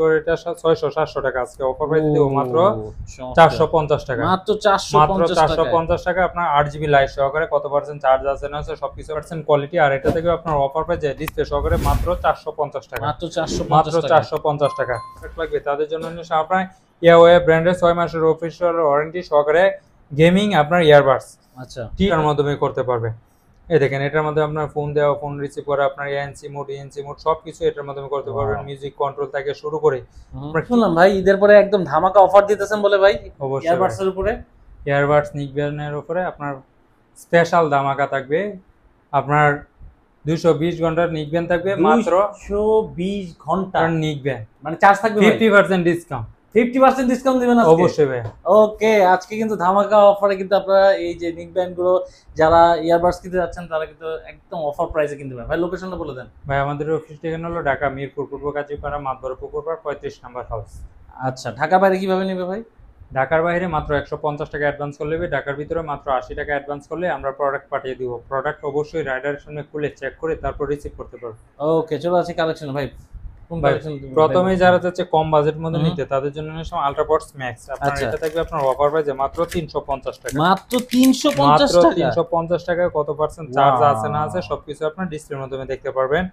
করে এটা 600-700 টাকা, আজকে অফার প্রাইস দিব মাত্র 450 টাকা। মাত্র 450 টাকা আপনার 8GB লাইট সহকারে, কত পার্সেন্ট চার্জ আছে না আছে সবকিছু পার্সেন্ট কোয়ালিটি। আর এটা থেকে আপনার অফার প্রাইস ডিসপ্লে সহকারে মাত্র 450 টাকা। মাত্র 450 টাকা লাগবে তাদের জন্য আপনার ইয়াওয়ে ব্র্যান্ডের 6 মাসের অফিশিয়াল ওয়ারেন্টি সহকারে গেমিং আপনার ইয়ারবাডস আচ্ছা টিকার মাধ্যমে করতে পারবে। এই দেখেন এটার মধ্যে আপনার ফোন দেওয়া, ফোন রিসিভ করা, আপনার এএনসি মোড, ইএনসি মোড সবকিছু এটার মাধ্যমে করতে পারবেন। মিউজিক কন্ট্রোল থেকে শুরু করে শুনলাম ভাই ঈদের পরে একদম ধামাকা অফার দিতেছেন বলে ভাই অবশ্যই ইয়ারবাডস এর উপরে, ইয়ারবাডস নিকব্যানের উপরে আপনার স্পেশাল ধামাকা থাকবে। আপনার 220 ঘন্টার নিকব্যান থাকবে, মাত্র 220 ঘন্টা নিকব্যান, মানে চার্জ থাকবে 50% ডিসকাউন্ট। 50% ডিসকাউন্ট দিবেন আজকে? অবশ্যই ভাই। ওকে, আজকে কিন্তু ধামাকা অফারে কিন্তু আপনারা এই যে নিক ব্যান্ড গুলো যারা ইয়ারবাডস কিনতে যাচ্ছেন তারা কিন্তু একদম অফার প্রাইসে কিনতে পারবেন। ভাই লোকেশনটা বলে দেন। ভাই আমাদের অফিস ঠিকানা হলো ঢাকা মিরপুর পূর্ব কাজীপাড়া মাতবর পুকুরপাড় 35 নম্বর হাউস। আচ্ছা, ঢাকা বাইরে কিভাবে নেবে ভাই? ঢাকার বাইরে মাত্র 150 টাকা অ্যাডভান্স করলে, ঢাকার ভিতরে মাত্র 80 টাকা অ্যাডভান্স করলে আমরা প্রোডাক্ট পাঠিয়ে দিব। প্রোডাক্ট অবশ্যই রাইডারের সামনে খুলে চেক করে তারপর রিসিভ করতে পারবে। ওকে, চলো আছে কালেকশন ভাই। প্রথমে যারা যাচ্ছে কম বাজেটের মধ্যে নিতে তাদের জন্য আলট্রা পডস ম্যাক্স, আপনার এটা থাকবে আপনার অফার প্রাইসে মাত্র 350 টাকা। মাত্র 350 টাকা। 350 টাকায় কত পার্সেন্ট চার্জ আছে না আছে সবকিছু আপনার ডিসপ্লের মাধ্যমে দেখতে পারবেন।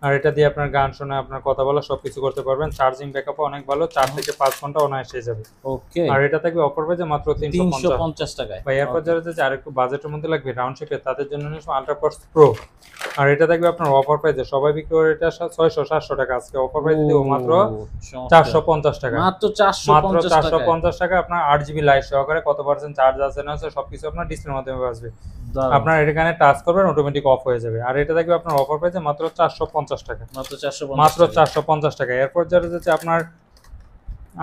আর এটা দিয়ে আপনার গান শোনা, আপনার কথা বলা সবকিছু করতে পারবেন। চার্জিং ব্যাকআপ অনেক ভালো, 4 থেকে 5 ঘন্টা অনায়াসে যাবে। ওকে, আর এটা থাকবে অফার প্রাইসে মাত্র 350 টাকায়। ভাই এরপর যারা যাচ্ছে আর একটু বাজেটের মধ্যে লাগবে রাউন্ড শেপে তাদের জন্য আলট্রা পডস প্রো, আর এটা থাকবে আপনার অফার প্রাইসে, সবাই বিক্রি করে এটা 600-700 টাকা, আজকে অফার প্রাইসে দিব মাত্র 450 টাকা। মাত্র 450 টাকা আপনার 8GB লাইট সহকারে, কত পার্সেন্ট চার্জ আছে না আছে সবকিছু আপনার ডিসপ্লের মাধ্যমে আসবে। আপনার এখানে টাচ করবেন অটোমেটিক অফ হয়ে যাবে। আর এটা থাকবে আপনার অফার প্রাইসে মাত্র 450 টাকা। মাত্র 450 টাকা। এরপর যারা যাচ্ছে আপনার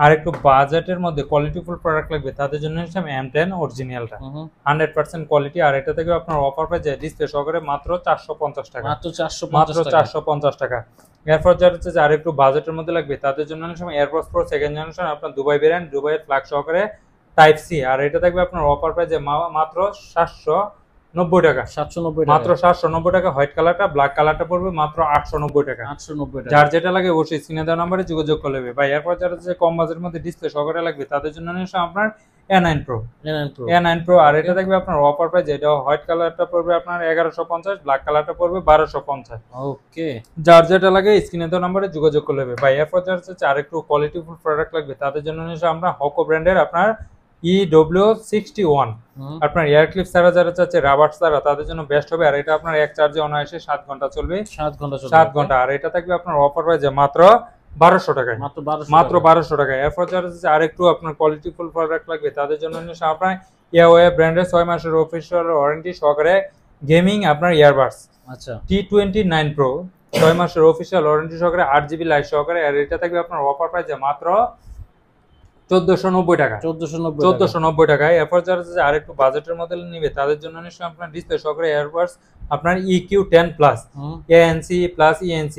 আর একটু বাজেটের মধ্যে কোয়ালিটিফুল প্রোডাক্ট লাগবে তাদের জন্য আমি M10 অরিজিনালটা 100% কোয়ালিটি। আর এটা থেকে আপনার অফার প্রাইসে ডিসপ্লে সহকারে মাত্র 450 টাকা। মাত্র 450 টাকা। এরপর যারা হচ্ছে আর একটু বাজেটের মধ্যে লাগবে তাদের জন্য এয়ারপডস প্রো সেকেন্ড জেনারেশন, আপনার দুবাই ভেরিয়েন্ট, দুবাইয়ের ফ্ল্যাগ সহকারে টাইপ সি। আর এটা থাকবে আপনার অফার প্রাইসে মাত্র 790 টাকা। 790 মাত্র 790 টাকা। হোয়াইট কালারটা, ব্ল্যাক কালারটা পড়বে মাত্র 890 টাকা। 890 টাকা। যার যেটা লাগে অবশ্যই স্ক্রিনে দেওয়া নম্বরে যোগাযোগ করে নেবে ভাই। এরপর যারা হচ্ছে কম বাজেটের মধ্যে ডিসপ্লে সহকারে লাগবে তাদের জন্য আপনার A9 Pro। আর এটা থাকবে আপনার অফার প্রাইস, এটা হোয়াইট কালারটা পড়বে আপনার 1150, ব্ল্যাক কালারটা পড়বে 1250। ওকে, যার যেটা লাগে স্ক্রিনে দেওয়া নম্বরে যোগাযোগ করে নেবে ভাই। এরপর যারা হচ্ছে আর একটু কোয়ালিটিফুল প্রোডাক্ট লাগবে তাদের জন্য আমরা হকো ব্র্যান্ডের আপনার EW61 আপনার এয়ার ক্লিপ ছাড়া যারা চাচ্ছে রাবার ছাড়া তাদের জন্য বেস্ট হবে। আর এটা আপনার এক চার্জে অনায়াসে 7 ঘন্টা চলবে। 7 ঘন্টা। আর এটা থাকবে আপনার অফার প্রাইসে মাত্র 1200 টাকায়। মাত্র 1200 টাকায়। এরপর যারা আর একটু আপনার কোয়ালিটিফুল প্রোডাক্ট লাগবে তাদের জন্য আপনার ইয়াওয়ে ব্র্যান্ডের 6 মাসের অফিশিয়াল ওয়ারেন্টি সহকারে গেমিং আপনার ইয়ারবাডস আচ্ছা T29 Pro 6 মাসের অফিশিয়াল ওয়ারেন্টি সহকারে 8GB লাইট সহকারে। আর এটা থাকবে আপনার অফার প্রাইসে মাত্র 1490 টাকা। 1490 টাকায়। এরপর যারা আর একটু বাজেটের মধ্যে নিবে তাদের জন্য আপনার ডিসপ্লে সহকারে এয়ারবাডস আপনার EQ10 plus ANC plus ENC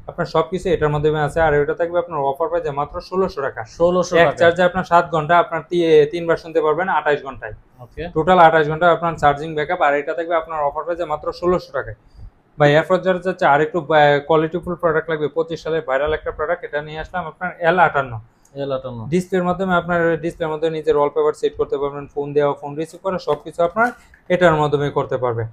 আপনার সবকিছু এটার মধ্যে আছে। আর এটা থাকবে আপনার অফার প্রাইসে মাত্র 1600 টাকা। 1600 টাকা। এক চার্জে আপনার 7 ঘন্টা, আপনার 3 বার শুনতে পারবেন 28 ঘন্টায়। ওকে, টোটাল 28 ঘন্টা আপনার চার্জিং ব্যাকআপ। আর এটা থাকবে আপনার অফার প্রাইসে মাত্র 1600 টাকায়। ভাই এরপর যারা যাচ্ছে আর একটু কোয়ালিটিফুল প্রোডাক্ট লাগবে, 25 সালের ভাইরাল একটা প্রোডাক্ট, এটা নিয়ে আসলাম আপনার L58 ডিসপ্লের মাধ্যমে, আপনার ডিসপ্লের মধ্যে নিজের ওয়ালপেপার সেট করতে পারবেন, ফোন দেওয়া, ফোন রিসিভ করা সবকিছু আপনার এটার মাধ্যমে করতে পারবে।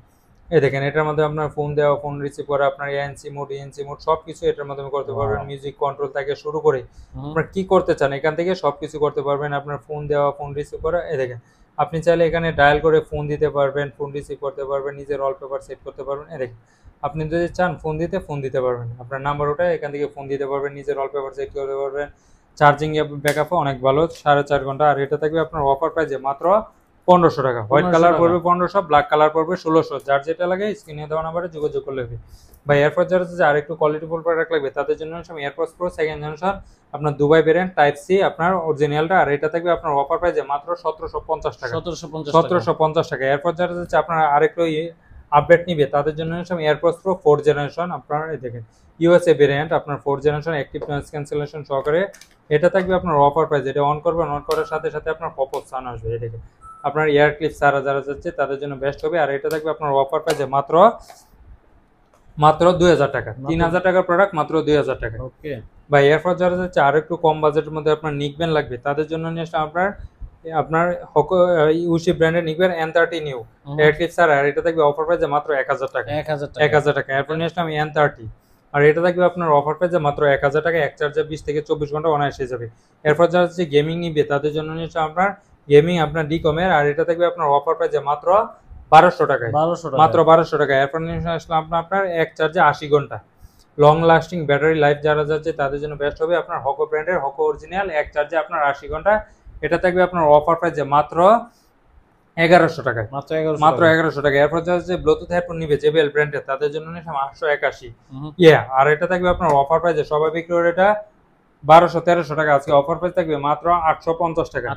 এই দেখেন এটার মধ্যে আপনার ফোন দেওয়া, ফোন রিসিভ করা, আপনার এএনসি মোড, ইএনসি মোড সবকিছু এটার মাধ্যমে করতে পারবেন। মিউজিক কন্ট্রোল থেকে শুরু করে আপনার কি করতে চান এখান থেকে সবকিছু করতে পারবেন। আপনার ফোন দেওয়া, ফোন রিসিভ করা, এই দেখেন আপনি চাইলে এখানে ডায়াল করে ফোন দিতে পারবেন, ফোন রিসিভ করতে পারবেন, নিজের ওয়ালপেপার সেট করতে পারবেন। এই দেখেন আপনি যদি চান ফোন দিতে পারবেন, আপনার নাম্বার ওটা এখান থেকে ফোন দিতে পারবেন, নিজের ওয়ালপেপার সেট করতে পারবেন। চার্জিং ব্যাকআপও অনেক ভালো, 4.5 ঘন্টা। আর এটা থাকবে আপনার অফার প্রাইসে মাত্র 1500 টাকা। হোয়াইট কালার পড়বে 1500, ব্ল্যাক কালার পড়বে 1600। যার যেটা লাগে স্ক্রিনে দেওয়া নাম্বারে যোগাযোগ করলে হবে ভাই। এরপর যারা আর একটু কোয়ালিটিফুল প্রোডাক্ট লাগবে তাদের জন্য এয়ারপডস প্রো সেকেন্ড জেনারেশন আপনার দুবাই ভেরিয়েন্ট টাইপ সি আপনার অরিজিনালটা। আর এটা থাকবে আপনার অফার প্রাইসে মাত্র 1750 টাকা। 1750 টাকা। এরপর যারা আপনার আরেকটু আপডেট নিবে তাদের জন্য এয়ারপডস প্রো 4 জেনারেশন আপনার দেখেন ইউএসএ ভেরিয়েন্ট আপনার 4 জেনারেশন অ্যাক্টিভ নয়েজ ক্যান্সেলেশন সহকারে। এটা থাকবে আপনার অফার প্রাইস, এটা অন করবেন, অন করার সাথে সাথে আপনার পপআপ সাউন্ড আসবে। এই দেখেন আপনার এয়ার ক্লিপ ছাড়া যারা যাচ্ছে তাদের জন্য বেস্ট হবে। আর এটা থাকবে আপনার অফার প্রাইসে মাত্র 2000 টাকা। 3000 টাকার প্রোডাক্ট মাত্র 2000 টাকা। ওকে, বা এরপর যারা যাচ্ছে আর একটু কম বাজেটের মধ্যে আপনার নিকবেন লাগবে তাদের জন্য নিয়ে আসলাম আপনার আপনার ইউসি ব্র্যান্ডের নিকবেন N30 নিউ এয়ারক্লিপ স্যার, আর এটা থাকবে অফার প্রাইসে মাত্র 1000 টাকা। 1000 টাকা। এরপর নিয়ে আসলাম N30, আর এটা থাকবে আপনার অফার প্রাইসে মাত্র 1000 টাকা। এক চার্জে 20 থেকে 24 ঘন্টা অনায়াসে যাবে। এরপর যারা হচ্ছে গেমিং নিবে তাদের জন্য নিয়ে আসলাম আপনার গেমিং আপনার ডিকমের, আর এটা থাকবে আপনার অফার প্রাইসে মাত্র 1200 টাকায়। 1200 টাকা মাত্র 1200 টাকা। এরপর নিয়ে আসলাম আপনার এক চার্জে 80 ঘন্টা লং লাস্টিং ব্যাটারি লাইফ যারা যাচ্ছে তাদের জন্য বেস্ট হবে আপনার হকো ব্র্যান্ডের হকো অরিজিনাল এক চার্জে আপনার 80 ঘন্টা। এটা থাকবে আপনার অফার প্রাইসে মাত্র 1100 টাকায়। মাত্র 1100 টাকা। এরপর যাচ্ছে ব্লুটুথ হেডফোন নিবে JBL ব্র্যান্ডের তাদের জন্য নিয়ে 881 আর এটা থাকবে আপনার অফার প্রাইসে সবাই বিক্রি করে এটা 1200-1300 টাকা, আজকে অফার প্রাইস থাকবে মাত্র 850 টাকা।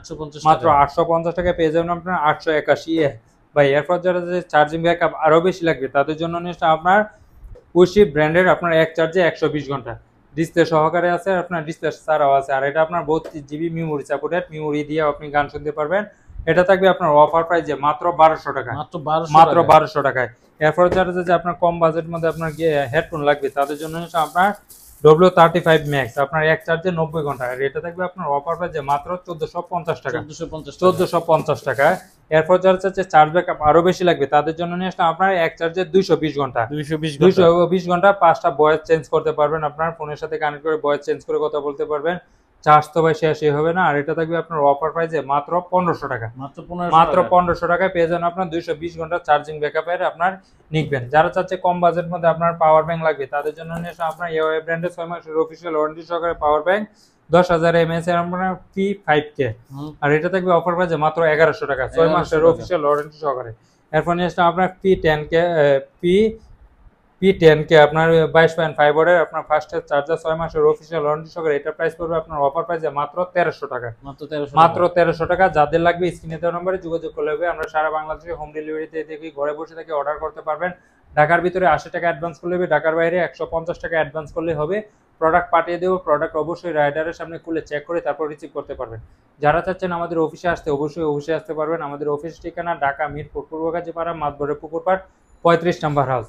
মাত্র 850 টাকায় পেয়ে যাবেন আপনার 881 ভাই। এরপর যারা চার্জিং ব্যাকআপ আরো বেশি লাগবে তাদের জন্য নিয়ে আপনার উশি ব্র্যান্ডের আপনার এক চার্জে 120 ঘন্টা ডিসপ্লে সহকারে আছে, আপনার ডিসপ্লে ছাড়াও আছে, আর এটা আপনার 32 জিবি মেমোরি সাপোর্টেড, মেমোরি দিয়ে আপনি গান শুনতে পারবেন। এটা থাকবে আপনার অফার প্রাইসে মাত্র 1200 টাকা। মাত্র 1200 টাকায়। এরপর যারা যে আপনার কম বাজেটের মধ্যে আপনার হেডফোন লাগবে তাদের জন্য আপনার W35 Max আপনার এক চার্জে 90 ঘন্টা, আর এটা থাকবে আপনার অফার প্রাইসে মাত্র 1450 টাকা। 1450 টাকা। এরপর যারা চাচ্ছে চার্জ ব্যাকআপ আরো বেশি লাগবে তাদের জন্য নিয়ে আসলাম আপনার এক চার্জে 220 ঘন্টা। 220 ঘন্টা 5টা ভয়েস চেঞ্জ করতে পারবেন, আপনার ফোনের সাথে কানেক্ট করে ভয়েস চেঞ্জ করে কথা বলতে পারবেন। চার্জ তো ভাই শেষই হবে না, আর এটা থাকবে আপনার অফার প্রাইসে মাত্র 1500 টাকা। মাত্র 1500 টাকায় পেয়ে যান আপনার 220 ঘন্টা চার্জিং ব্যাকআপের আপনার নিকবেন। যারা চাচ্ছে কম বাজেটের মধ্যে আপনার পাওয়ার ব্যাংক লাগবে তাদের জন্য নিয়ে আসলাম আপনার এওয়াই ব্র্যান্ডের 6 মাসের অফিসিয়াল ওয়ারেন্টি সহকারে পাওয়ার ব্যাংক 10,000 mAh এর আপনার P5K, আর এটা থাকবে অফার প্রাইসে মাত্র 1100 টাকা 6 মাসের অফিসিয়াল ওয়ারেন্টি সহকারে। এরপর নিয়ে আসলাম আপনার P10K আপনার 22.5 ওয়াটের আপনার ফাস্ট চার্জার 6 মাসের অফিসিয়াল ওয়ারেন্টি সহকারে। এটা প্রাইস পড়বে আপনার অফার প্রাইসে মাত্র 1300 টাকা। মাত্র 1300 টাকা। যাদের লাগবে স্ক্রিনে দেওয়া নম্বরে যোগাযোগ করলে হবে। আমরা সারা বাংলাদেশে হোম ডেলিভারিতে দেখি, ঘরে বসে থেকে অর্ডার করতে পারবেন। ঢাকার ভিতরে 80 টাকা অ্যাডভান্স করলে হবে, ঢাকার বাইরে 150 টাকা অ্যাডভান্স করলে হবে। প্রোডাক্ট পাঠিয়ে দেবো, প্রোডাক্ট অবশ্যই রাইডারের সামনে খুলে চেক করে তারপর রিসিভ করতে পারবেন। যারা চাচ্ছেন আমাদের অফিসে আসতে অবশ্যই অফিসে আসতে পারবেন। আমাদের অফিস ঠিকানা ঢাকা মিরপুর পূর্বগাজীপাড়া মাতবরের পুকুরপাড় 35 নম্বর হাউস।